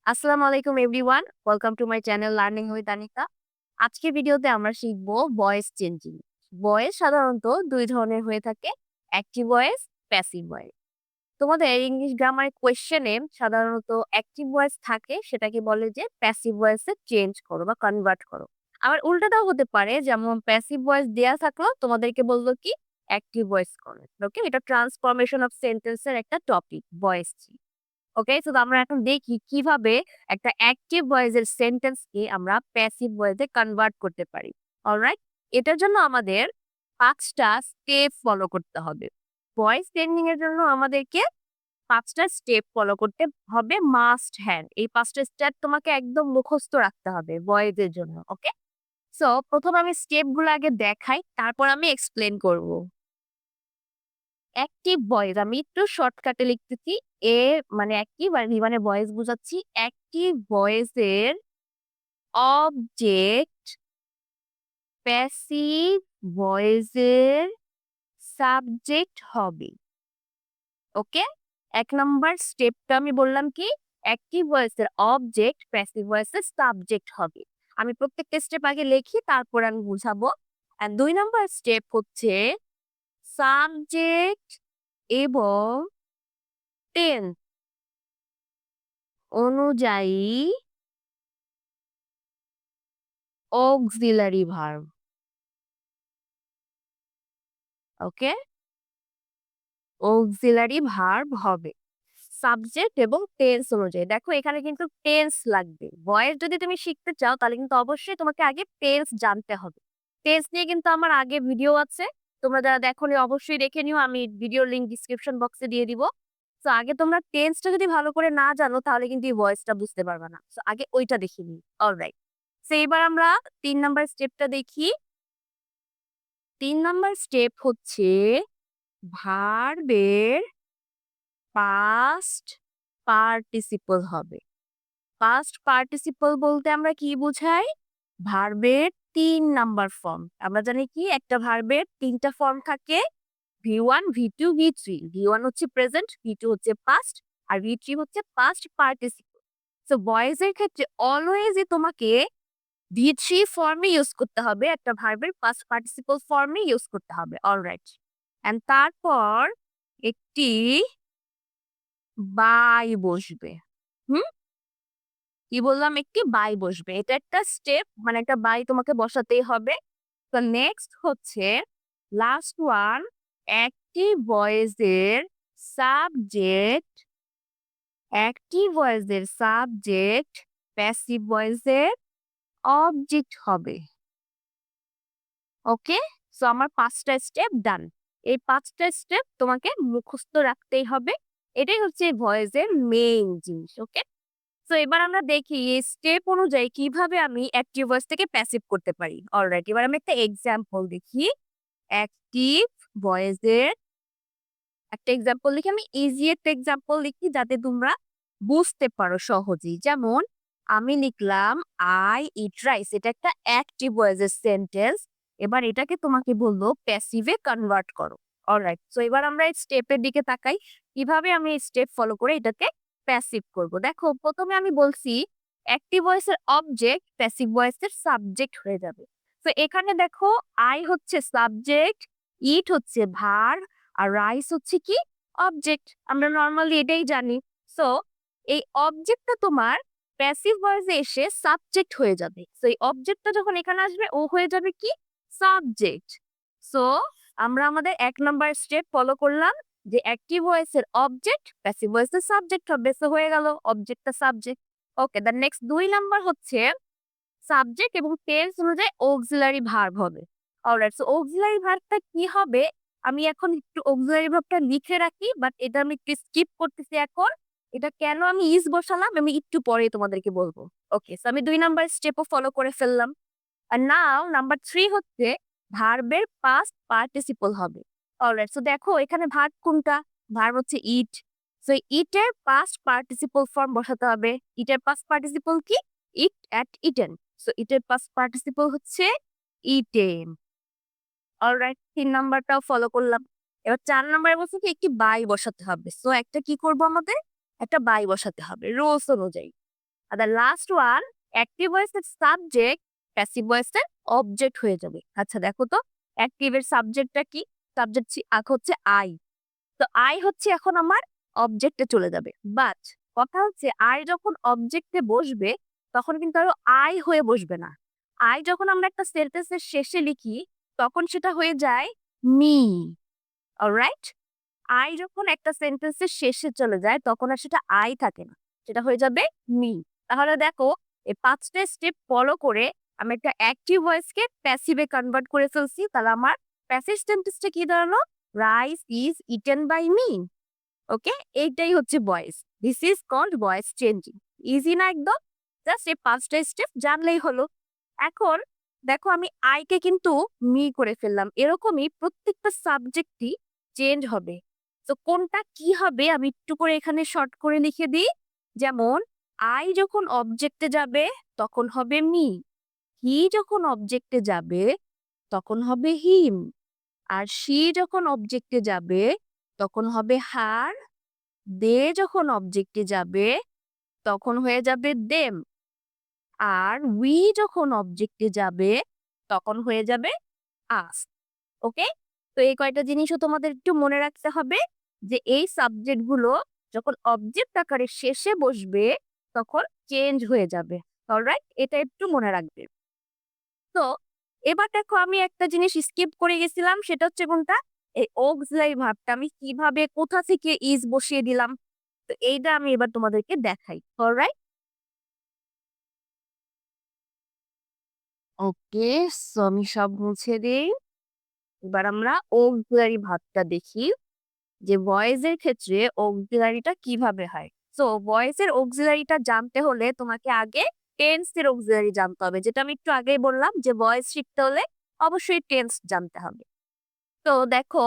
আসসালামু আলাইকুম everyone. Welcome to my channel learning with Anika. আজকের ভিডিওতে আমরা শিখব ভয়েস চেঞ্জিং। ভয়েস সাধারণত ২ ধরনের হয়ে থাকে। Active voice, passive voice. তোমাদের ইংলিশ গ্রামার কোয়েশ্চেনে সাধারণত অ্যাক্টিভ ভয়েস থাকে, সেটাকে বলে যে প্যাসিভ ভয়েসে চেঞ্জ করো বা কনভার্ট করো। আবার উল্টাটাও হতে পারে, যেমন প্যাসিভ ভয়েস দেয়া থাকলো তোমাদেরকে বললো কি অ্যাক্টিভ ভয়েস করো। ওকে? এটা ট্রান্সফরমেশন অফ সেন্টেন্সের একটা টপিক ভয়েস। ওকে, তো আমরা এখন দেখি কিভাবে একটা অ্যাক্টিভ ভয়েসের সেন্টেন্সকে আমরা প্যাসিভ ভয়েসে কনভার্ট করতে পারি। অলরাইট? এটার জন্য আমাদের ৫ টা স্টেপ ফলো করতে হবে। ভয়েস চেঞ্জিং এর জন্য আমাদেরকে ৫ টা স্টেপ ফলো করতে হবে মাস্ট হ্যাভ। এই ৫ টা স্টেপ তোমাকে একদম মুখস্থ রাখতে হবে ভয়েসের জন্য। ওকে? সো ১ম আমি স্টেপ গুলো আগে দেখাই, তারপর আমি এক্সপ্লেইন করব। অ্যাক্টিভ ভয়েস আমি একটু শর্টকাটে লিখতেছি। এ মানে অ্যাক্টিভ আর ভি মানে ভয়েস বুঝাচ্ছি। অ্যাক্টিভ ভয়েসের অবজেক্ট প্যাসিভ ভয়েসের সাবজেক্ট হবে। ওকে? ১ নাম্বার স্টেপটা আমি বললাম কি অ্যাক্টিভ ভয়েসের অবজেক্ট প্যাসিভ ভয়েসের সাবজেক্ট হবে। আমি প্রত্যেকটা স্টেপ আগে লিখি, তারপর আমি বুঝাবো। অ্যান্ড ২ নাম্বার স্টেপ হচ্ছে সাবজেক্ট এবং টেন্স অনুযায়ী অক্সিলারি ভার্ব। ওকে? অক্সিলারি ভার্ব হবে। সাবজেক্ট এবং টেন্স অনুযায়ী। দেখো এখানে কিন্তু টেন্স লাগবে। ভয়েস যদি তুমি শিখতে চাও তাহলে কিন্তু অবশ্যই তোমাকে আগে টেন্স জানতে হবে। টেন্স নিয়ে কিন্তু আমার আগে ভিডিও আছে। তোমরা যারা দেখোনি অবশ্যই দেখে নিও। আমি ভিডিওর লিংক ডিসক্রিপশন বক্সে দিয়ে দিব। সো আগে তোমরা টেন্সটা যদি ভালো করে না জানো তাহলে কিন্তু এই ভয়েসটা বুঝতে পারবা না। সো আগে ওইটা দেখে নিই। অলরাইট। সো এবার আমরা ৩ নাম্বার স্টেপটা দেখি। ৩ নাম্বার স্টেপ হচ্ছে ভার্বের পাস্ট পার্টিসিপল হবে। পাস্ট পার্টিসিপল বলতে আমরা কি বুঝাই? ভার্বের ৩ নাম্বার ফর্ম। আমরা জানি কি একটা ভার্বের ৩ টা ফর্ম থাকে। V1, V2, V3। V1 হচ্ছে প্রেজেন্ট, V2 হচ্ছে পাস্ট, আর V3 হচ্ছে পাস্ট পার্টিসিপল। সো ভয়েস এর ক্ষেত্রে অলওয়েজই তোমাকে V3 ফর্মে ইউজ করতে হবে। একটা ভার্বের পাস্ট পার্টিসিপল ফর্মে ইউজ করতে হবে। অলরাইট। অ্যান্ড তারপর একটি বাই বসবে। হুম? কি বললাম? একটি বাই বসবে। এটা একটা স্টেপ, মানে একটা বাই তোমাকে বসাতেই হবে। তো নেক্সট হচ্ছে লাস্ট ওয়ান, অ্যাক্টিভ ভয়েসের সাবজেক্ট, অ্যাক্টিভ ভয়েসের সাবজেক্ট প্যাসিভ ভয়েসের অবজেক্ট হবে। ওকে? সো আমার ৫ টা স্টেপ ডান। এই ৫ টা স্টেপ তোমাকে মুখস্থ রাখতেই হবে। এটাই হচ্ছে ভয়েসের মেইন জিনিস। ওকে? সো এবার আমরা দেখি এই স্টেপ অনুযায়ী কিভাবে আমি অ্যাক্টিভ ভয়েস থেকে প্যাসিভ করতে পারি। অলরাইট, এবার আমি একটা এক্সাম্পল দেখি। অ্যাক্টিভ ভয়েসের একটা এক্সাম্পল লিখি। আমি ইজি একটা এক্সাম্পল লিখি যাতে তোমরা বুঝতে পারো সহজেই। যেমন আমি লিখলাম আই ইট রাইস। এটা একটা অ্যাক্টিভ ভয়েসের সেন্টেন্স। এবার এটাকে তোমাকে বললো প্যাসিভে কনভার্ট করো। অলরাইট, সো এবার আমরা এই স্টেপের দিকে তাকাই। কিভাবে আমি এই স্টেপ ফলো করে এটাকে প্যাসিভ করব। দেখো প্রথমে আমি বলছি অ্যাক্টিভ ভয়েসের অবজেক্ট প্যাসিভ ভয়েসের সাবজেক্ট হয়ে যাবে। তো এখানে দেখো আই হচ্ছে সাবজেক্ট, ইট হচ্ছে ভার, আর রাইস হচ্ছে কি অবজেক্ট। আমরা নরমালি এটাই জানি। সো এই অবজেক্টটা তোমার প্যাসিভ ভয়েসে এসে সাবজেক্ট হয়ে যাবে। সো এই অবজেক্টটা যখন এখানে আসবে ও হয়ে যাবে কি সাবজেক্ট। সো আমরা আমাদের ১ নাম্বার স্টেপ ফলো করলাম যে অ্যাক্টিভ ভয়েসের অবজেক্ট প্যাসিভ ভয়েসের সাবজেক্ট হবে। সো হয়ে গেল অবজেক্টটা subject. Okay, the next ২ number হচ্ছে সাবজেক্ট এবং টেন্স অনুযায়ী অক্সিলারি ভার্ব হবে। অলরাইট, সো অক্সিলারি ভার্বটা কি হবে? আমি এখন একটু অক্সিলারি ভার্বটা লিখে রাখি, বাট এটা আমি একটু স্কিপ করতেছি এখন। এটা কেন আমি ইস বসালাম আমি একটু পরে তোমাদেরকে বলবো। ওকে, সো আমি ২ নাম্বার স্টেপও ফলো করে ফেললাম। আর নাও নাম্বার ৩ হচ্ছে ভার্বের পাস্ট পার্টিসিপল হবে। অলরাইট, সো দেখো এখানে ভার্ব কোনটা? ভার্ব হচ্ছে ইট। সো ইটের পাস্ট পার্টিসিপল ফর্ম বসাতে হবে। ইটের পাস্ট পার্টিসিপল কি? ইট অ্যাট ইটেন। সো ইটের পাস্ট পার্টিসিপল হচ্ছে ইটেন। অলরাইট, ৩ নাম্বারটাও ফলো করলাম। এবার ৪ নাম্বারে বলছে কি একটি বাই বসাতে হবে। সো একটা কি করব আমাদের? একটা বাই বসাতে হবে রুলস অনুযায়ী। আর দ্য লাস্ট ওয়ান অ্যাক্টিভ ভয়েসের সাবজেক্ট প্যাসিভ ভয়েসের অবজেক্ট হয়ে যাবে। আচ্ছা দেখো তো অ্যাক্টিভের সাবজেক্টটা কি? সাবজেক্ট হচ্ছে আই। তো আই হচ্ছে এখন আমার অবজেক্টে চলে যাবে। বাট কথা হচ্ছে আই যখন অবজেক্টে বসবে তখন কিন্তু আরো আই হয়ে বসবে না। আই যখন আমরা একটা সেন্টেন্সের শেষে লিখি তখন সেটা হয়ে যায় মি। অলরাইট? আই যখন একটা সেন্টেন্সের শেষে চলে যায় তখন আর সেটা আই থাকে না। সেটা হয়ে যাবে মি। তাহলে দেখো এই ৫ টা স্টেপ ফলো করে আমি একটা অ্যাক্টিভ ভয়েসকে প্যাসিভে কনভার্ট করে ফেলছি। তাহলে আমার প্যাসিভ সেন্টেন্সটা কি দাঁড়ালো? Rice is eaten by me. Okay? এইটাই হচ্ছে voice. This is called voice changing. Easy না একদম? জাস্ট এই ৫ টা স্টেপ জানলেই হলো। এখন দেখো আমি আই কে কিন্তু মি করে ফেললাম। এরকমই প্রত্যেকটা সাবজেক্টই চেঞ্জ হবে। তো কোনটা কি হবে আমি একটু করে এখানে শর্ট করে লিখে দিই। যেমন আই যখন অবজেক্টে যাবে তখন হবে মি। হি যখন অবজেক্টে যাবে তখন হবে হিম। আর শি যখন অবজেক্টে যাবে তখন হবে হার। দে যখন অবজেক্টে যাবে তখন হয়ে যাবে দেম। আর উই যখন অবজেক্টে যাবে তখন হয়ে যাবে আস। ওকে? তো এই কয়টা জিনিসও তোমাদের একটু মনে রাখতে হবে যে এই সাবজেক্ট গুলো যখন অবজেক্ট আকারে শেষে বসবে তখন চেঞ্জ হয়ে যাবে। অলরাইট? এটা একটু মনে রাখবে। তো এবার দেখো আমি একটা জিনিস স্কিপ করে গেছিলাম সেটা হচ্ছে কোনটা? এই অক্সিলারি ভার্বটা আমি কিভাবে কোথা থেকে ইজ বসিয়ে দিলাম। তো এইটা আমি এবার তোমাদেরকে দেখাই। অলরাইট? ওকে, সো আমি সব মুছে দেই। এবার আমরা অক্সিলারি ভার্বটা দেখি যে ভয়েসের ক্ষেত্রে অক্সিলারিটা কিভাবে হয়। সো ভয়েসের অক্সিলারিটা জানতে হলে তোমাকে আগে টেন্স এর অক্সিলারি জানতে হবে। যেটা আমি একটু আগেই বললাম যে ভয়েস শিখতে হলে অবশ্যই টেন্স জানতে হবে। তো দেখো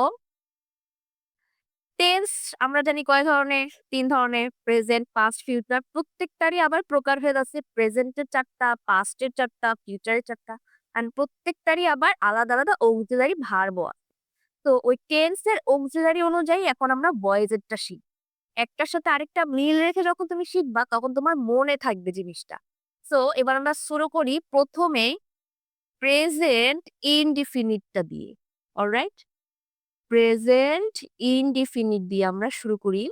টেন্স আমরা জানি কয় ধরনের? ৩ ধরনের। Present, past, future. প্রত্যেকটারই আবার প্রকারভেদ আছে। প্রেজেন্টের ৪ টা, পাস্টের ৪ টা, ফিউচারের ৪ টা। অ্যান্ড প্রত্যেকটারই আবার আলাদা, আলাদা অক্সিলারি ভার্বও আছে। তো ওই টেন্স এর অক্সিলারি অনুযায়ী এখন আমরা ভয়েসেরটা শিখব। একটার সাথে আরেকটা মিল রেখে যখন তুমি শিখবা তখন তোমার মনে থাকবে জিনিসটা। সো এবার আমরা শুরু করি ১ম এই প্রেজেন্ট ইনডিফিনিটটা দিয়ে। অলরাইট? প্রেজেন্ট ইনডিফিনিট দিয়ে আমরা শুরু করি।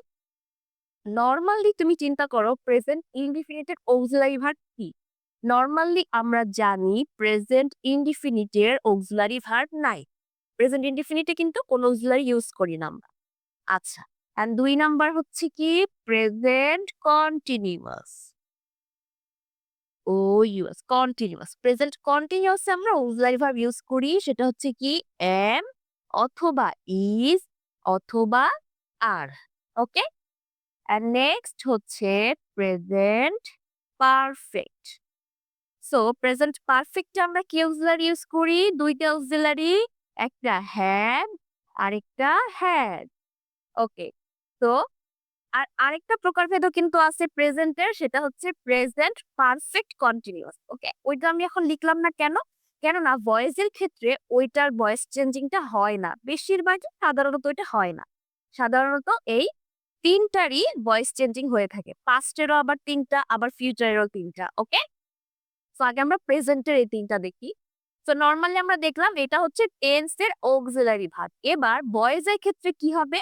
নরমালি তুমি চিন্তা করো প্রেজেন্ট ইনডিফিনিটের অক্সিলারি ভার্ব কি? নরমালি আমরা জানি প্রেজেন্ট ইনডিফিনিটের অক্সিলারি ভার্ব নাই। প্রেজেন্ট ইনডিফিনিটে কিন্তু কোনো অক্সিলারি ইউজ করি না আমরা। আচ্ছা। অ্যান্ড ২ নাম্বার হচ্ছে কি প্রেজেন্ট কন্টিনিউয়াস। ও ইউএস কন্টিনিউয়াস। প্রেজেন্ট কন্টিনিউয়াস এ আমরা অক্সিলারি ভার্ব ইউজ করি সেটা হচ্ছে কি এম অথবা ইজ অথবা আর। ওকে? অ্যান্ড নেক্সট হচ্ছে প্রেজেন্ট পারফেক্ট। সো প্রেজেন্ট পারফেক্টে আমরা কি অক্সিলারি ইউজ করি? ২ টা অক্সিলারি, একটা হ্যাভ আরেকটা হ্যাড। ওকে। তো আরেকটা প্রকারভেদও কিন্তু আছে প্রেজেন্টের সেটা হচ্ছে প্রেজেন্ট পারফেক্ট কন্টিনিউয়াস। ওকে? ওইটা আমি এখন লিখলাম না কেন? কেননা ভয়েসের ক্ষেত্রে ওইটার ভয়েস চেঞ্জিংটা হয় না। বেশিরভাগই সাধারণত এটা হয় না। সাধারণত এই ৩ টারই ভয়েস চেঞ্জিং হয়ে থাকে। পাস্টেরও আবার ৩ টা আবার ফিউচারেরও ৩ টা। ওকে? সো আগে আমরা প্রেজেন্টের এই ৩ টা দেখি। সো নরমালি আমরা দেখলাম এটা হচ্ছে টেন্স এর অক্সিলারি ভার্ব। এবার ভয়েসের ক্ষেত্রে কি হবে?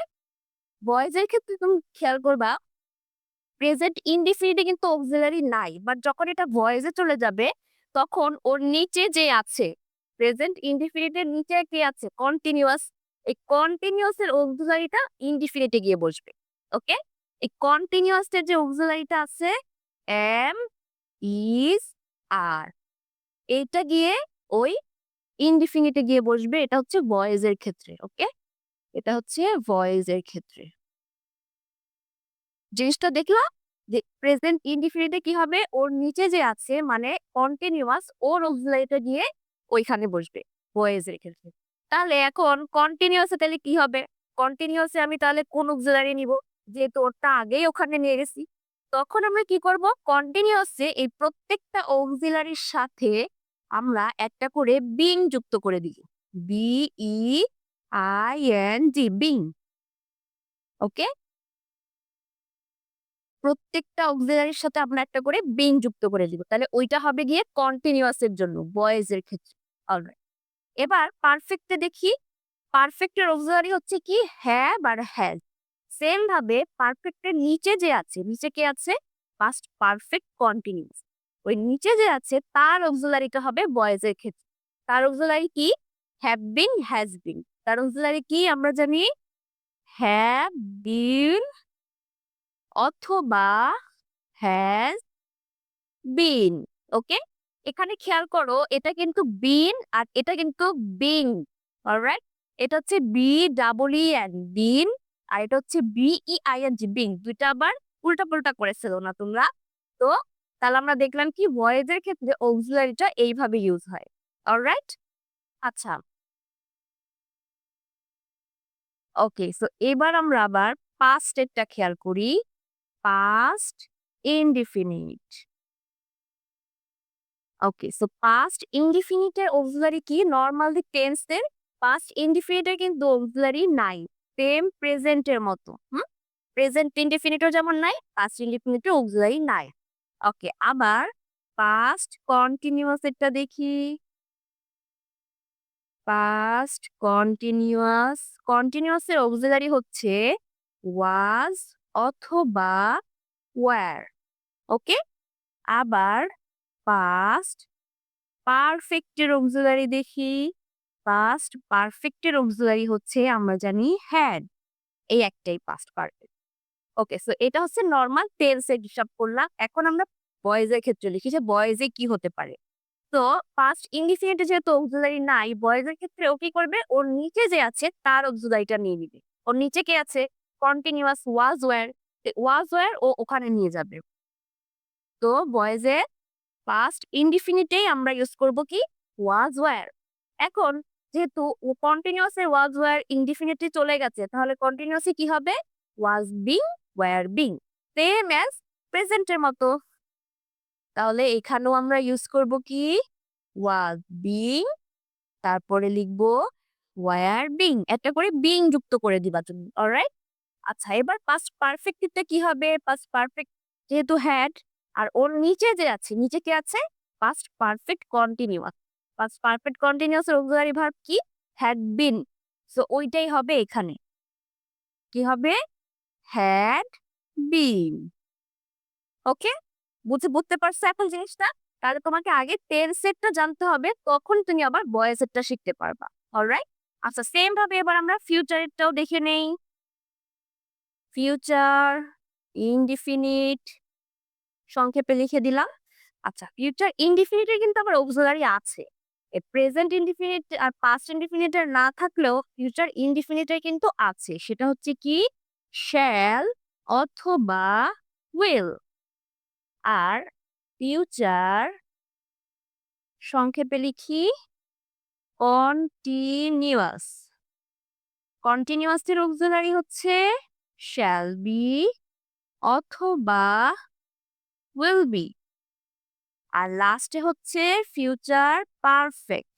ভয়েসের ক্ষেত্রে তুমি খেয়াল করবা প্রেজেন্ট ইনডিফিনিটে কিন্তু অক্সিলারি নাই। বাট যখন এটা ভয়েসে চলে যাবে তখন ওর নিচে যে আছে প্রেজেন্ট ইনডিফিনিটের নিচে কি আছে? কন্টিনিউয়াস। এই কন্টিনিউয়াস এর অক্সিলারিটা ইনডিফিনিটে গিয়ে বসবে। ওকে? এই কন্টিনিউয়াস এর যে অক্সিলারিটা আছে এম, ইজ, আর এইটা গিয়ে ওই ইনডিফিনিটে গিয়ে বসবে। এটা হচ্ছে ভয়েসের ক্ষেত্রে। ওকে? এটা হচ্ছে ভয়েসের ক্ষেত্রে। জিনিসটা দেখলাম যে প্রেজেন্ট ইনডিফিনিটে কি হবে ওর নিচে যে আছে মানে কন্টিনিউয়াস ওর অক্সিলারিটা গিয়ে ওইখানে বসবে ভয়েস এর ক্ষেত্রে। তাহলে এখন কন্টিনিউয়াসে তাহলে কি হবে? কন্টিনিউয়াসে আমি তাহলে কোন অক্সিলারি নিব? যেহেতু ওরটা আগেই ওখানে নিয়ে গেছি। তখন আমরা কি করব? কন্টিনিউয়াসে এই প্রত্যেকটা অক্সিলারির সাথে আমরা একটা করে বিং যুক্ত করে দিই। B E I N G being. Okay? প্রত্যেকটা অক্সিলারির সাথে আমরা একটা করে বিন যুক্ত করে দিব, তাহলে ওইটা হবে গিয়ে কন্টিনিউয়াস এর জন্য ভয়েস এর ক্ষেত্রে। অলরাইট, এবার পারফেক্টে দেখি। পারফেক্টের অক্সিলারি হচ্ছে কি হ্যাভ আর হ্যাজ। সেম ভাবে পারফেক্টের নিচে যে আছে, নিচে কে আছে? Past perfect continuous. ওই নিচে যে আছে তার অক্সিলারিটা হবে ভয়েস এর ক্ষেত্রে। তার অক্সিলারি কি? Have been, has been. তার অক্সিলারি কি আমরা জানি? হ্যাভ বিন অথবা হ্যাজ বিন। ওকে, এখানে খেয়াল করো এটা কিন্তু বিন আর এটা কিন্তু বিং। অলরাইট, এটা হচ্ছে বি ডাবল ই এন বিন, আর এটা হচ্ছে BE I N G being. দুইটা আবার উল্টা পুল্টা করেছিল না তোমরা? তো তাহলে আমরা দেখলাম কি ভয়েস এর ক্ষেত্রে অক্সিলারিটা এইভাবে ইউজ হয়। অলরাইট, আচ্ছা ওকে। সো এবার আমরা আবার পাস্ট এরটা খেয়াল করি। Past indefinite. Okay, so past ইনডিফিনিটের অক্সিলারি কি? নরমালি টেন্সের পাস্ট ইনডিফিনিটের কিন্তু অক্সিলারি নাই, সেম প্রেজেন্টের মতো। প্রেজেন্ট ইনডিফিনিটও যেমন নাই, পাস্ট ইনডিফিনিটের অক্সিলারি নাই। ওকে, আবার পাস্ট কন্টিনিউয়াস এরটা দেখি। পাস্ট কন্টিনিউয়াস, কন্টিনিউয়াস এর অক্সিলারি হচ্ছে ওয়াজ অথবা ওয়্যার। ওকে, আবার পাস্ট পারফেক্টের অক্সিলারি দেখি। পাস্ট পারফেক্টের অক্সিলারি হচ্ছে আমরা জানি হ্যাড। এই একটাই পাস্ট পারফেক্ট। ওকে, সো এটা হচ্ছে নরমাল টেন্সের হিসাব করলাম। এখন আমরা বয়েজ এর ক্ষেত্রে লিখি যে বয়েজে কি হতে পারে। তো পাস্ট ইনডিফিনিটে যেহেতু অক্সিলারি নাই, বয়েজ এর ক্ষেত্রে ও কি করবে? ওর নিচে যে আছে তার অক্সিলারিটা নিয়ে নিবে। ওর নিচে কে আছে? Continuous was were. Was were ও ওখানে নিয়ে যাবে। তো বয়েজে পাস্ট ইনডিফিনিটেই আমরা ইউজ করব কি? ওয়াজ ওয়্যার। এখন যেহেতু কন্টিনিউয়াস এর ওয়াজ ওয়্যার ইনডিফিনিটে চলে গেছে, তাহলে কন্টিনিউয়াসে কি হবে? Was being, were being. Same as প্রেজেন্টের মতো। তাহলে এখানেও আমরা ইউজ করব কি? ওয়াজ বিং, তারপরে লিখবো ওয়্যার বিং। একটা করে বিং যুক্ত করে দিবা তুমি। অলরাইট, আচ্ছা এবার পাস্ট পারফেক্টটা কি হবে? পাস্ট পারফেক্ট যেহেতু হ্যাড, আর ওর নিচে যে আছে, নিচে কে আছে? Past perfect continuous. Past perfect continuous এর অক্সিলারি ভার্ব কি? Had been. সো ওইটাই হবে এখানে। কি হবে? Had been. ওকে, বুঝতে পারছো এখন জিনিসটা? তাহলে তোমাকে আগে টেন্সেরটা জানতে হবে, তখন তুমি আবার ভয়েসেরটা শিখতে পারবা। অলরাইট, আচ্ছা সেম ভাবে এবার আমরা ফিউচারেরটাও দেখে নেই। ফিউচার ইনডিফিনিট সংক্ষেপে লিখে দিলাম। আচ্ছা, ফিউচার ইনডিফিনিটের কিন্তু আবার অক্সিলারি আছে। প্রেজেন্ট ইনডিফিনিট আর পাস্ট ইনডিফিনিটের না থাকলেও ফিউচার ইনডিফিনিটের কিন্তু আছে। সেটা হচ্ছে কি? শ্যাল অথবা উইল। আর ফিউচার সংক্ষেপে লিখি কন্টিনিউয়াস। কন্টিনিউয়াসের অক্সিলারি হচ্ছে শ্যাল বি অথবা উইল বি। আর লাস্টে হচ্ছে ফিউচার পারফেক্ট।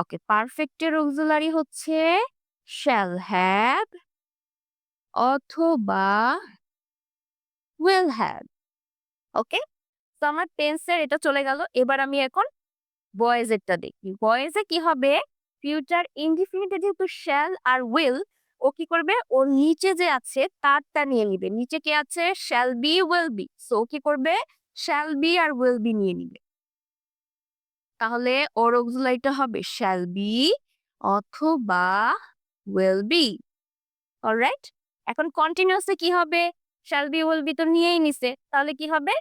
ওকে, পারফেক্টের অক্সিলারি হচ্ছে শ্যাল হ্যাভ অথবা উইল হ্যাভ। ওকে, তো আমার টেন্সের এটা চলে গেল। এবার আমি এখন ভয়েসেরটা দেখি। ভয়েসে কি হবে? ফিউচার ইনডিফিনিটে যেহেতু শ্যাল আর উইল, ও কি করবে? ওর নিচে যে আছে তারটা নিয়ে নিবে। নিচে কে আছে? Shall be, will be. So ও কি করবে? শ্যাল বি আর উইল বি নিয়ে নিবে। তাহলে ওর অক্সিলারিটা হবে শ্যাল বি অথবা উইল বি। অলরাইট, এখন কন্টিনিউয়াসে কি হবে? শ্যাল বি উইল বি তো নিয়েই নিছে, তাহলে কি হবে?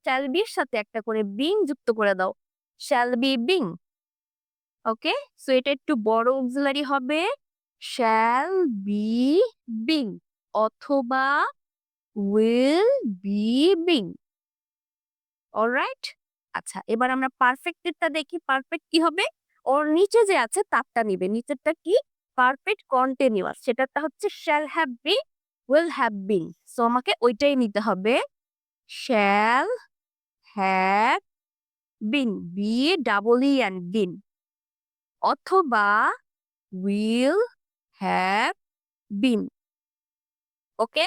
শ্যাল বির সাথে একটা করে বিং যুক্ত করে দাও। Shall be being. Okay, so এটা একটু বড় অক্সিলারি হবে শ্যাল বি বিং অথবা উইল বি বিং। অলরাইট, আচ্ছা এবার আমরা পারফেক্টেরটা দেখি। পারফেক্ট কি হবে? ওর নিচে যে আছে তারটা নিবে। নিচেরটা কি? Perfect continuous. সেটারটা হচ্ছে shall have be, will have been. So আমাকে ওইটাই নিতে হবে। Shall have been, B double E N been, অথবা উইল হ্যাভ বিন। ওকে,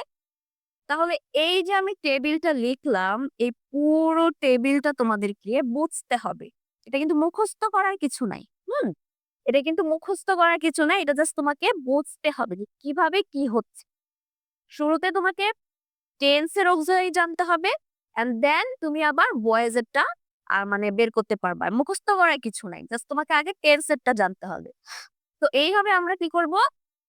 তাহলে এই যে আমি টেবিলটা লিখলাম, এই পুরো টেবিলটা তোমাদেরকে বুঝতে হবে। এটা কিন্তু মুখস্থ করার কিছু নাই। হুম? এটা কিন্তু মুখস্থ করার কিছু নাই। এটা জাস্ট তোমাকে বুঝতে হবে যে কিভাবে কি হচ্ছে। শুরুতে তোমাকে টেন্স এর অক্সিলারি জানতে হবে এন্ড দেন তুমি আবার ভয়েস এরটা মানে বের করতে পারবা। মুখস্থ করার কিছু নাই। জাস্ট তোমাকে আগে টেন্স এরটা জানতে হবে। তো এইভাবে আমরা কি করব?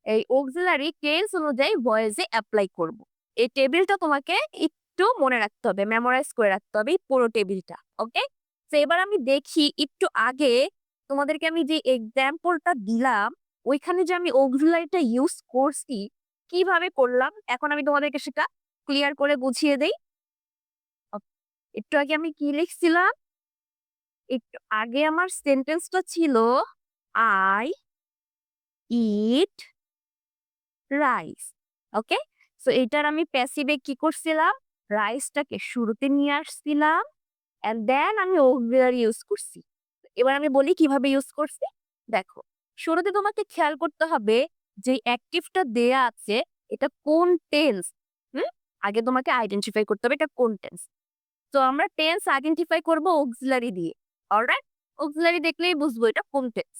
এই অক্সিলারি টেন্স অনুযায়ী ভয়েসে এপ্লাই করব। এই টেবিলটা তোমাকে একটু মনে রাখতে হবে, মেমোরাইজ করে রাখতে হবে এই পুরো টেবিলটা। ওকে? তো এবার আমি দেখি একটু আগে তোমাদেরকে আমি যে এক্সাম্পলটা দিলাম, ওইখানে যে আমি অক্সিলারিটা ইউজ করছি, কিভাবে করলাম? এখন আমি তোমাদেরকে সেটা ক্লিয়ার করে বুঝিয়ে দেই। ওকে, একটু আগে আমি কি লিখছিলাম? একটু আগে আমার সেন্টেন্সটা ছিল I eat rice. Okay? So এটার আমি প্যাসিভে কি করছিলাম? রাইসটাকে শুরুতে নিয়ে আসছিলাম অ্যান্ড দেন আমি অক্সিলারি ইউজ করছি। এবার আমি বলি কিভাবে ইউজ করছি? দেখো, শুরুতে তোমাকে খেয়াল করতে হবে যে অ্যাক্টিভটা দেয়া আছে এটা কোন টেন্স। হুম? আগে তোমাকে আইডেন্টিফাই করতে হবে এটা কোন টেন্স। তো আমরা টেন্স আইডেন্টিফাই করব অক্সিলারি দিয়ে। অলরাইট? অক্সিলারি দেখলেই বুঝবো এটা কোন টেন্স।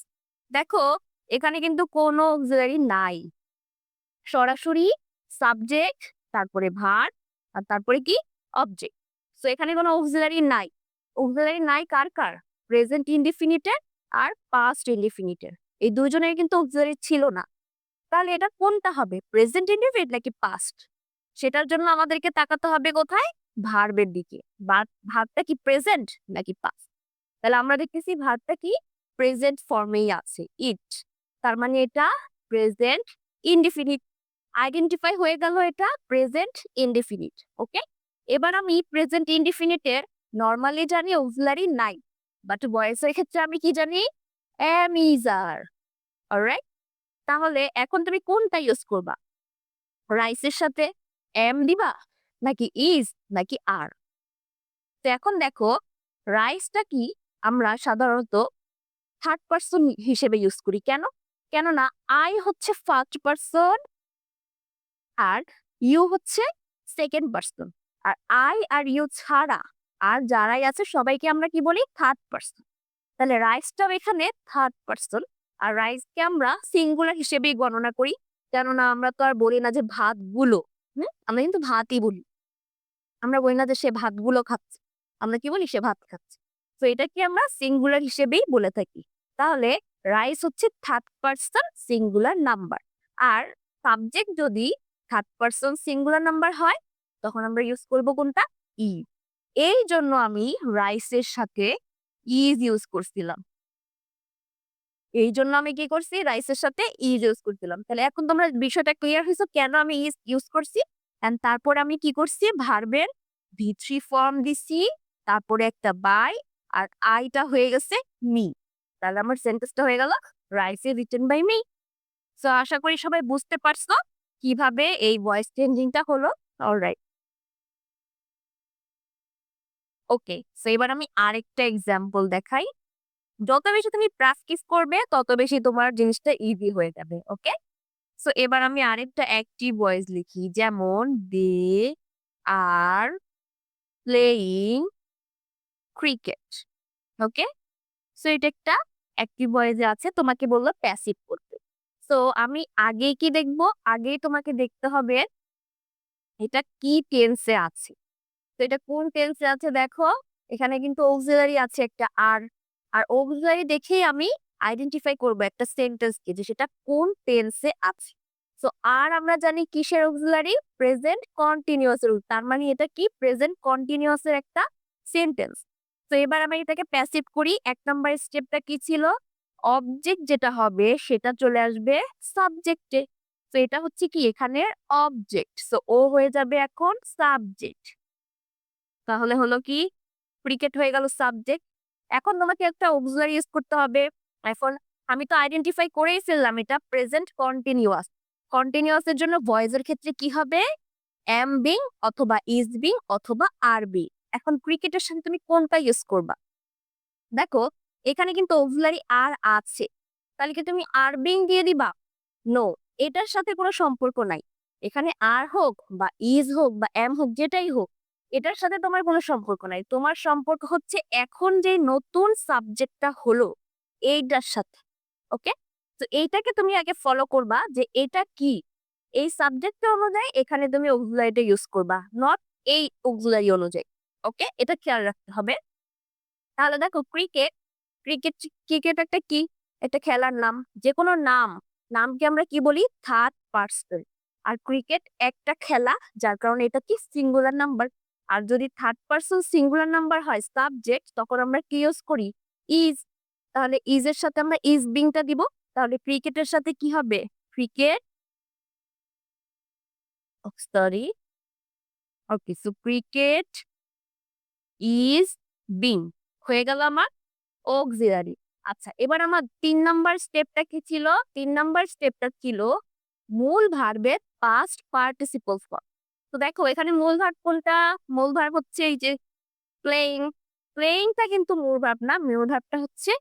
দেখো, এখানে কিন্তু কোনো অক্সিলারি নাই। সরাসরি সাবজেক্ট, তারপরে ভার্ব, আর তারপরে কি অবজেক্ট। সো এখানে কোনো অক্সিলারি নাই। অক্সিলারি নাই কার কার? প্রেজেন্ট ইনডিফিনিটের আর পাস্ট ইনডিফিনিটের। এই দুজনের কিন্তু অক্সিলারি ছিল না। তাহলে এটা কোনটা হবে? প্রেজেন্ট ইনডিফিনিট নাকি পাস্ট? সেটার জন্য আমাদেরকে তাকাতে হবে কোথায়? ভার্বের দিকে। ভার্বটা কি প্রেজেন্ট নাকি পাস্ট? তাহলে আমরা দেখতেছি ভার্বটা কি প্রেজেন্ট ফর্মেই আছে, ইট। তার মানে এটা প্রেজেন্ট ইনডিফিনিট। আইডেন্টিফাই হয়ে গেল এটা প্রেজেন্ট ইনডিফিনিট। ওকে? এবার আমি প্রেজেন্ট ইনডিফিনিটের নরমালি জানি অক্সিলারি নাই, বাট ভয়েসের ক্ষেত্রে আমি কি জানি? Am is are. অলরাইট? তাহলে এখন তুমি কোনটা ইউজ করবা? রাইসের সাথে এম দিবা নাকি ইজ নাকি আর? তো এখন দেখো, রাইসটা কি আমরা সাধারণত থার্ড পারসন হিসেবে ইউজ করি। কেন? কেননা আই হচ্ছে ফার্স্ট পারসন আর ইউ হচ্ছে সেকেন্ড পারসন। আর আই আর ইউ ছাড়া আর যারাই আছে সবাইকে আমরা কি বলি? Third person. তাহলে রাইসটাও এখানে থার্ড পারসন। আর রাইসকে আমরা সিঙ্গুলার হিসেবেই গণনা করি। কেননা আমরা তো আর বলি না যে ভাতগুলো। আমরা কিন্তু ভাতই বলি। আমরা বলি না যে সে ভাতগুলো খাচ্ছে। আমরা কি বলি? সে ভাত খাচ্ছে। তো এটাকে আমরা সিঙ্গুলার হিসেবেই বলে থাকি। তাহলে রাইস হচ্ছে থার্ড পারসন সিঙ্গুলার নাম্বার। আর সাবজেক্ট যদি থার্ড পারসন সিঙ্গুলার নাম্বার হয়, তখন আমরা ইউজ করব কোনটা? ই। এই জন্য আমি রাইসের সাথে ইজ ইউজ করছিলাম। এই জন্য আমি কি করছি? রাইসের সাথে ইজ ইউজ করছিলাম। তাহলে এখন তোমরা বিষয়টা ক্লিয়ার হইছো কেন আমি ইজ ইউজ করছি? এন্ড তারপর আমি কি করছি? ভার্বের V3 ফর্ম দিছি, তারপরে একটা বাই, আর আইটা হয়ে গেছে মি। তাহলে আমার সেন্টেন্সটা হয়ে গেল rice is written by me. So আশা করি সবাই বুঝতে পারছো কিভাবে এই ভয়েস চেঞ্জিংটা হলো। অলরাইট, ওকে। সো এবার আমি আরেকটা এক্সাম্পল দেখাই। যত বেশি তুমি প্র্যাকটিস করবে তত বেশি তোমার জিনিসটা ইজি হয়ে যাবে। ওকে? সো এবার আমি আরেকটা অ্যাক্টিভ ভয়েস লিখি, যেমন they are playing cricket. Okay? So এটা একটা অ্যাক্টিভ ভয়েসে আছে, তোমাকে বললো প্যাসিভ করতে। সো আমি আগে কি দেখবো? আগেই তোমাকে দেখতে হবে এটা কি টেন্সে আছে। তো এটা কোন টেন্সে আছে দেখো, এখানে কিন্তু অক্সিলারি আছে একটা আর। আর অক্সিলারি দেখেই আমি আইডেন্টিফাই করব একটা সেন্টেন্সকে যে সেটা কোন টেন্সে আছে। সো আর আমরা জানি কিসের অক্সিলারি? প্রেজেন্ট কন্টিনিউয়াস এর। তার মানে এটা কি প্রেজেন্ট কন্টিনিউয়াস এর একটা সেন্টেন্স। তো এবার আমি এটাকে প্যাসিভ করি। এক নাম্বার স্টেপটা কি ছিল? অবজেক্ট যেটা হবে সেটা চলে আসবে সাবজেক্টে। তো এটা হচ্ছে কি এখানে অবজেক্ট। সো ও হয়ে যাবে এখন সাবজেক্ট। তাহলে হলো কি ক্রিকেট হয়ে গেল সাবজেক্ট। এখন তোমাকে একটা অক্সিলারি ইউজ করতে হবে। এখন আমি তো আইডেন্টিফাই করেই ফেললাম এটা প্রেজেন্ট কন্টিনিউয়াস। কন্টিনিউয়াস এর জন্য ভয়েসের ক্ষেত্রে কি হবে? এম বিং অথবা ইজ বিং অথবা আর বি। এখন ক্রিকেটের সাথে তুমি কোনটা ইউজ করবা? দেখো, এখানে কিন্তু অক্সিলারি আর আছে। তাহলে কি তুমি আর বিং দিয়ে দিবা? নো, এটার সাথে কোনো সম্পর্ক নাই। এখানে আর হোক বা ইজ হোক বা এম হোক যেটাই হোক, এটার সাথে তোমার কোনো সম্পর্ক নাই। তোমার সম্পর্ক হচ্ছে এখন যে নতুন সাবজেক্টটা হলো এইটার সাথে। ওকে? তো এইটাকে তুমি আগে ফলো করবা যে এটা কি? এই সাবজেক্ট অনুযায়ী এখানে তুমি অক্সিলারিটা ইউজ করবা। নট এই অক্সিলারি অনুযায়ী। ওকে? এটা খেয়াল রাখতে হবে। তাহলে দেখো ক্রিকেট, ক্রিকেট ক্রিকেট একটা কি? একটা খেলার নাম। যেকোনো নামকে আমরা কি বলি? Third person. আর ক্রিকেট একটা খেলা, যার কারণে এটা কি? Singular number. আর যদি থার্ড পারসন সিঙ্গুলার নাম্বার হয় সাবজেক্ট, তখন আমরা কি ইউজ করি? ইজ। তাহলে ইজ এর সাথে আমরা ইজ বিংটা দিব। তাহলে ক্রিকেটের সাথে কি হবে? Cricket, sorry, okay, so cricket is being হয়ে গেল আমার অক্সিলারি। আচ্ছা, এবার আমার ৩ নাম্বার স্টেপটা কি ছিল? ৩ নাম্বার স্টেপটা ছিল মূল ভার্বের পাস্ট পার্টিসিপল ফর্ম। তো দেখো এখানে মূল ভার্ব কোনটা? মূল ভার্ব হচ্ছে এই যে প্লেইং। প্লেইংটা কিন্তু মূল ভার্ব না, মূল ভার্বটা হচ্ছে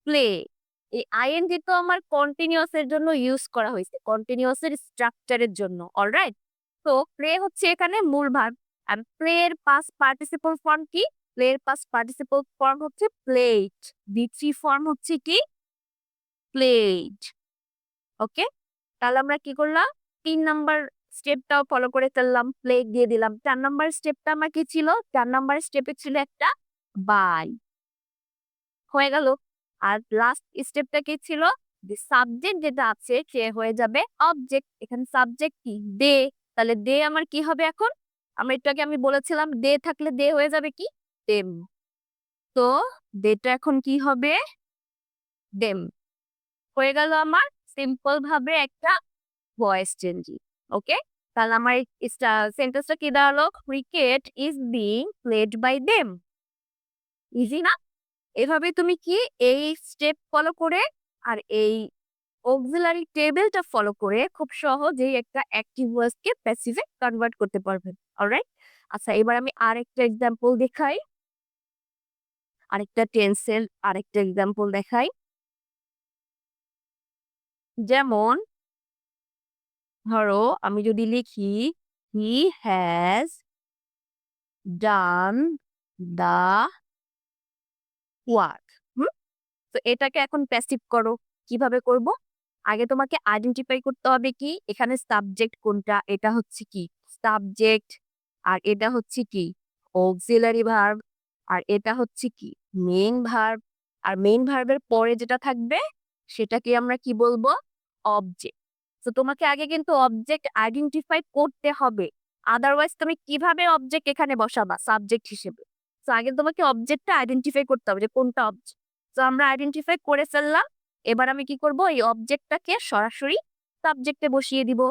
প্লে। এই আইএনজি তো আমার কন্টিনিউয়াস এর জন্য ইউজ করা হয়েছে, কন্টিনিউয়াস এর স্ট্রাকচারের জন্য। অলরাইট? তো প্লে হচ্ছে এখানে মূল ভার্ব। আর প্লে এর পাস্ট পার্টিসিপল ফর্ম কি? প্লে এর পাস্ট পার্টিসিপল ফর্ম হচ্ছে প্লেড। দ্বিতীয় ফর্ম হচ্ছে কি? প্লেড। ওকে? তাহলে আমরা কি করলাম? ৩ নাম্বার স্টেপটাও ফলো করে ফেললাম, প্লেগ দিয়ে দিলাম। ৪ নাম্বার স্টেপটা আমার কি ছিল? ৪ নাম্বার স্টেপে ছিল একটা বাই। হয়ে গেল। আর লাস্ট স্টেপটা কি ছিল? যে সাবজেক্ট যেটা আছে সে হয়ে যাবে অবজেক্ট। এখানে সাবজেক্ট কি? দে। তাহলে দে আমার কি হবে এখন? আমরা একটু আগে আমি বলেছিলাম দে থাকলে দে হয়ে যাবে কি? দেম। তো দেটা এখন কি হবে? দেম। হয়ে গেল আমার সিম্পল ভাবে একটা ভয়েস চেঞ্জিং। ওকে? তাহলে আমার সেন্টেন্সটা কি দাঁড়ালো? Cricket is being played by them. Easy না? এভাবে তুমি কি এই স্টেপ ফলো করে আর এই অক্সিলারি টেবিলটা ফলো করে খুব সহজেই একটা অ্যাক্টিভ ভয়েস কে প্যাসিভে কনভার্ট করতে পারবেন। অলরাইট? আচ্ছা, এবার আমি আরেকটা এক্সাম্পল দেখাই। আরেকটা টেন্সের আরেকটা এক্সাম্পল দেখাই। যেমন ধরো আমি যদি লিখি he has done the work. তো এটাকে এখন প্যাসিভ করো। কিভাবে করব? আগে তোমাকে আইডেন্টিফাই করতে হবে কি এখানে সাবজেক্ট কোনটা। এটা হচ্ছে কি? সাবজেক্ট। আর এটা হচ্ছে কি? Auxiliary verb. আর এটা হচ্ছে কি? Main verb. আর মেইন ভার্বের পরে যেটা থাকবে সেটাকে আমরা কি বলবো? অবজেক্ট। তো তোমাকে আগে কিন্তু অবজেক্ট আইডেন্টিফাই করতে হবে। আদারওয়াইজ তুমি কিভাবে অবজেক্ট এখানে বসাবা সাবজেক্ট হিসেবে? তো আগে তোমাকে অবজেক্টটা আইডেন্টিফাই করতে হবে যে কোনটা অবজেক্ট। তো আমরা আইডেন্টিফাই করে ফেললাম। এবার আমি কি করব? এই অবজেক্টটাকে সরাসরি সাবজেক্টে বসিয়ে দিব।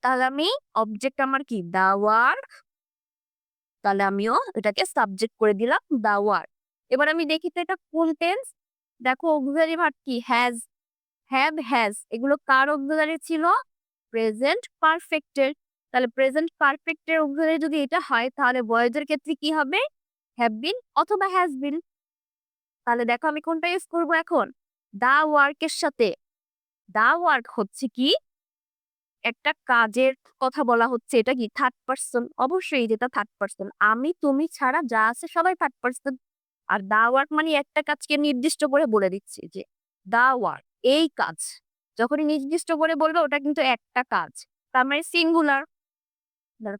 তাহলে আমি অবজেক্ট আমার কি? The work. তাহলে আমিও এটাকে সাবজেক্ট করে দিলাম দা ওয়ার্ক। এবার আমি দেখি তো এটা কোন টেন্স। দেখো অক্সিলারি ভার্ব কি? Has, have, has. এগুলো কার অক্সিলারি ছিল? প্রেজেন্ট পারফেক্টের। তাহলে প্রেজেন্ট পারফেক্টের অক্সিলারি যদি এটা হয় তাহলে ভয়েসের ক্ষেত্রে কি হবে? হ্যাভ বিন অথবা হ্যাজ বিন। তাহলে দেখো আমি কোনটা ইউজ করবো এখন? দা ওয়ার্কের সাথে। দা ওয়ার্ক হচ্ছে কি? একটা কাজের কথা বলা হচ্ছে। এটা কি? Third person. অবশ্যই যেটা থার্ড পারসন। আমি তুমি ছাড়া যা আছে সবাই থার্ড পারসন। আর দা ওয়ার্ক মানে একটা কাজকে নির্দিষ্ট করে বলে দিচ্ছি যে দা ওয়ার্ক এই কাজ। যখনই নির্দিষ্ট করে বলবে ওটা কিন্তু একটা কাজ। তার মানে সিঙ্গুলার।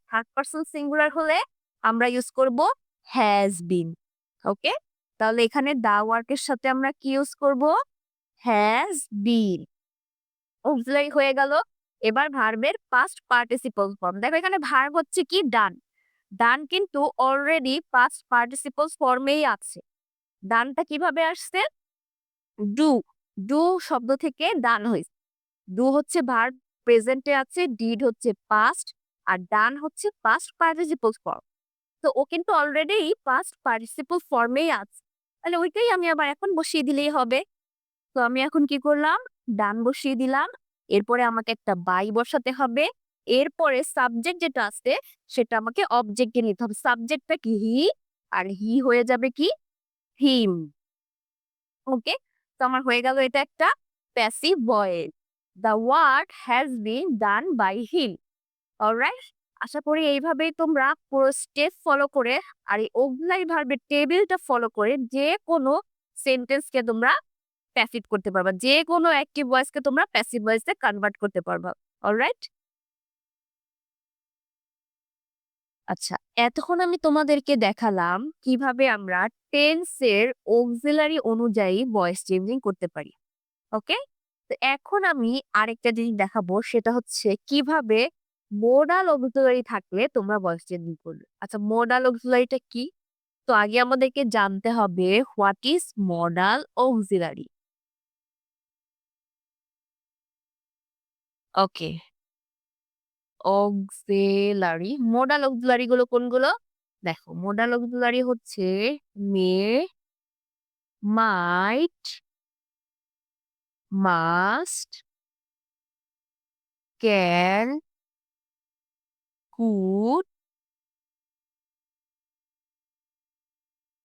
থার্ড পারসন সিঙ্গুলার হলে আমরা ইউজ করব হ্যাজ বিন। ওকে? তাহলে এখানে দা ওয়ার্কের সাথে আমরা কি ইউজ করব? Has been. অক্সিলারি হয়ে গেল। এবার ভার্বের পাস্ট পার্টিসিপল ফর্ম। দেখো এখানে ভার্ব হচ্ছে কি? ডান। ডান কিন্তু অলরেডি পাস্ট পার্টিসিপল ফর্মেই আছে। ডানটা কিভাবে আসছে? ডু। ডু শব্দ থেকে ডান হয়েছে। ডু হচ্ছে ভার্ব, প্রেজেন্টে আছে। ডিড হচ্ছে পাস্ট। আর ডান হচ্ছে পাস্ট পার্টিসিপল ফর্ম। তো ও কিন্তু অলরেডি পাস্ট পার্টিসিপল ফর্মেই আছে। তাহলে ওইটাই আমি আবার এখন বসিয়ে দিলেই হবে। তো আমি এখন কি করলাম? ডান বসিয়ে দিলাম। এরপরে আমাকে একটা বাই বসাতে হবে। এরপরে সাবজেক্ট যেটা আছে সেটা আমাকে অবজেক্টে নিতে হবে। সাবজেক্টটা কি? হি। আর হি হয়ে যাবে কি? হিম। ওকে? তো আমার হয়ে গেল এটা একটা passive voice. The work has been done by him. Alright? আশা করি এইভাবেই তোমরা পুরো স্টেপ ফলো করে আর এই অক্সিলারি ভার্বের টেবিলটা ফলো করে যেকোনো সেন্টেন্সকে তোমরা প্যাসিভ করতে পারবা। যেকোনো অ্যাক্টিভ ভয়েসকে তোমরা প্যাসিভ ভয়েসে কনভার্ট করতে পারবা। অলরাইট? আচ্ছা, এতক্ষণ আমি তোমাদেরকে দেখালাম কিভাবে আমরা টেন্সের অক্সিলারি অনুযায়ী ভয়েস চেঞ্জিং করতে পারি। ওকে? তো এখন আমি আরেকটা জিনিস দেখাবো সেটা হচ্ছে কিভাবে মোডাল অক্সিলারি থাকলে তোমরা ভয়েস চেঞ্জিং করবে। আচ্ছা, মোডাল অক্সিলারিটা কি? তো আগে আমাদেরকে জানতে হবে what is modal auxiliary. Okay, auxiliary modal auxiliary গুলো কোনগুলো? দেখো, মোডাল অক্সিলারি হচ্ছে may, might, must, can, could,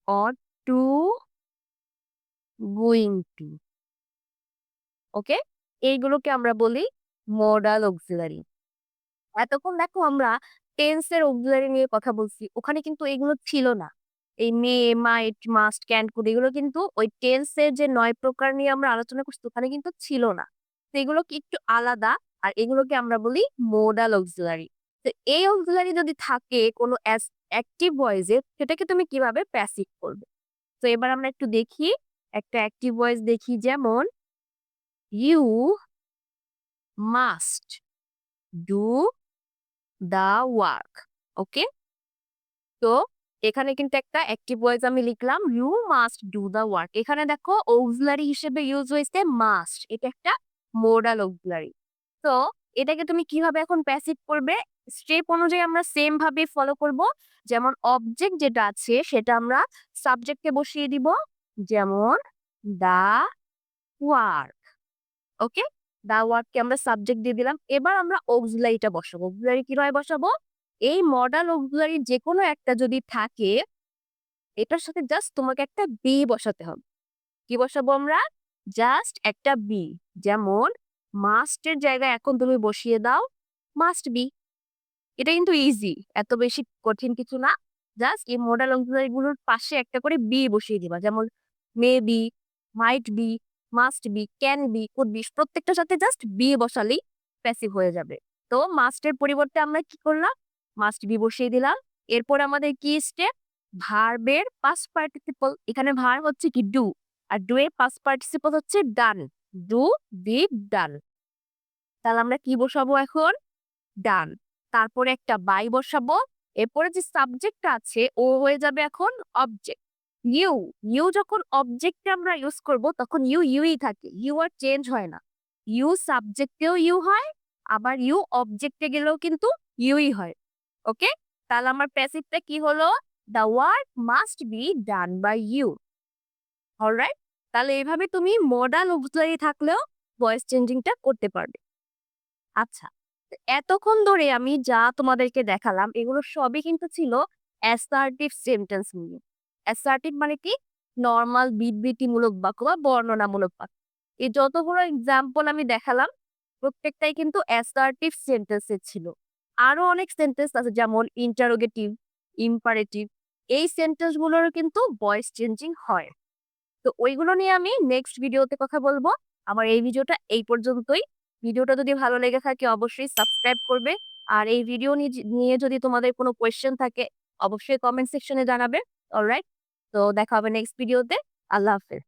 ought to, going to. Okay, এইগুলোকে আমরা বলি মডাল অক্সিলারি। এতক্ষণ দেখো আমরা টেন্সের অক্সিলারি নিয়ে কথা বলছি, ওখানে কিন্তু এগুলো ছিল না। এই মে, মাইট, মাস্ট, ক্যান, কুড এগুলো কিন্তু ওই টেন্সের যে ৯ প্রকার নিয়ে আমরা আলোচনা করছি ওখানে কিন্তু ছিল না। তো এগুলো কি একটু আলাদা, আর এগুলোকে আমরা বলি মোডাল অক্সিলারি। তো এই অক্সিলারি যদি থাকে কোনো অ্যাক্টিভ ভয়েসে, সেটাকে তুমি কিভাবে প্যাসিভ করবে? তো এবার আমরা একটু দেখি, একটা অ্যাক্টিভ ভয়েস দেখি, যেমন you must do the work. Okay, তো এখানে কিন্তু একটা অ্যাক্টিভ ভয়েস আমি লিখলাম, you must do the work. এখানে দেখো অক্সিলারি হিসেবে ইউজ হয়েছে মাস্ট, এটা একটা মোডাল অক্সিলারি। তো এটাকে তুমি কিভাবে এখন প্যাসিভ করবে? স্টেপ অনুযায়ী আমরা সেম ভাবে ফলো করব। যেমন অবজেক্ট যেটা আছে সেটা আমরা সাবজেক্টে বসিয়ে দিব, যেমন দা ওয়ার্ক। ওকে, দা ওয়ার্ককে আমরা সাবজেক্ট দিয়ে দিলাম। এবার আমরা অক্সিলারিটা বসাবো। অক্সিলারি কিভাবে বসাবো? এই মডাল অক্সিলারি যেকোনো একটা যদি থাকে, এটার সাথে জাস্ট তোমাকে একটা বি বসাতে হবে। কি বসাবো আমরা? জাস্ট একটা বি। যেমন মাস্টের জায়গায় এখন তুমি বসিয়ে দাও মাস্ট বি। এটা কিন্তু ইজি, এত বেশি কঠিন কিছু না। জাস্ট এই মডাল অক্সিলারি গুলোর পাশে একটা করে বি বসিয়ে দিবা। যেমন may be, might be, must be, can be, could be, প্রত্যেকটার সাথে জাস্ট বি বসালেই প্যাসিভ হয়ে যাবে। তো মাস্টের পরিবর্তে আমরা কি করলাম? মাস্ট বি বসিয়ে দিলাম। এরপর আমাদের কি স্টেপ? ভার্বের পাস্ট পার্টিসিপল। এখানে ভার্ব হচ্ছে কি ডু, আর ডু এর পাস্ট পার্টিসিপল হচ্ছে ডান। ডু, ডিড, ডান। তাহলে আমরা কি বসাবো এখন? ডান। তারপরে একটা বাই বসাবো। এরপরে যে সাবজেক্টটা আছে ও হয়ে যাবে এখন অবজেক্ট। ইউ, ইউ যখন অবজেক্টে আমরা ইউজ করব তখন ইউ ইউই থাকে, ইউ আর চেঞ্জ হয় না। ইউ সাবজেক্টেও ইউ হয়, আবার ইউ অবজেক্টে গেলেও কিন্তু ইউই হয়। ওকে, তাহলে আমার প্যাসিভটা কি হলো? The work must be done by you. Alright? তাহলে এইভাবে তুমি মডাল অক্সিলারি থাকলেও ভয়েস চেঞ্জিংটা করতে পারবে। আচ্ছা, তো এতক্ষণ ধরে আমি যা তোমাদেরকে দেখালাম এগুলো সবই কিন্তু ছিল অ্যাসার্টিভ সেন্টেন্স নিয়ে। অ্যাসার্টিভ মানে কি? নরমাল বিবৃতিমূলক বাক্য বা বর্ণনামূলক বাক্য। এই যতগুলো এক্সাম্পল আমি দেখালাম প্রত্যেকটাই কিন্তু অ্যাসার্টিভ সেন্টেন্সের ছিল। আরো অনেক সেন্টেন্স আছে, যেমন ইন্টারোগেটিভ, ইম্পারেটিভ। এই সেন্টেন্স গুলোরও কিন্তু ভয়েস চেঞ্জিং হয়। তো ওইগুলো নিয়ে আমি নেক্সট ভিডিওতে কথা বলবো। আমার এই ভিডিওটা এই পর্যন্তই। ভিডিওটা যদি ভালো লেগে থাকে অবশ্যই সাবস্ক্রাইব করবে। আর এই ভিডিও নিয়ে যদি তোমাদের কোনো কোয়েশ্চেন থাকে অবশ্যই কমেন্ট সেকশনে জানাবে। অলরাইট? তো দেখা হবে নেক্সট ভিডিওতে। আল্লাহ হাফেজ।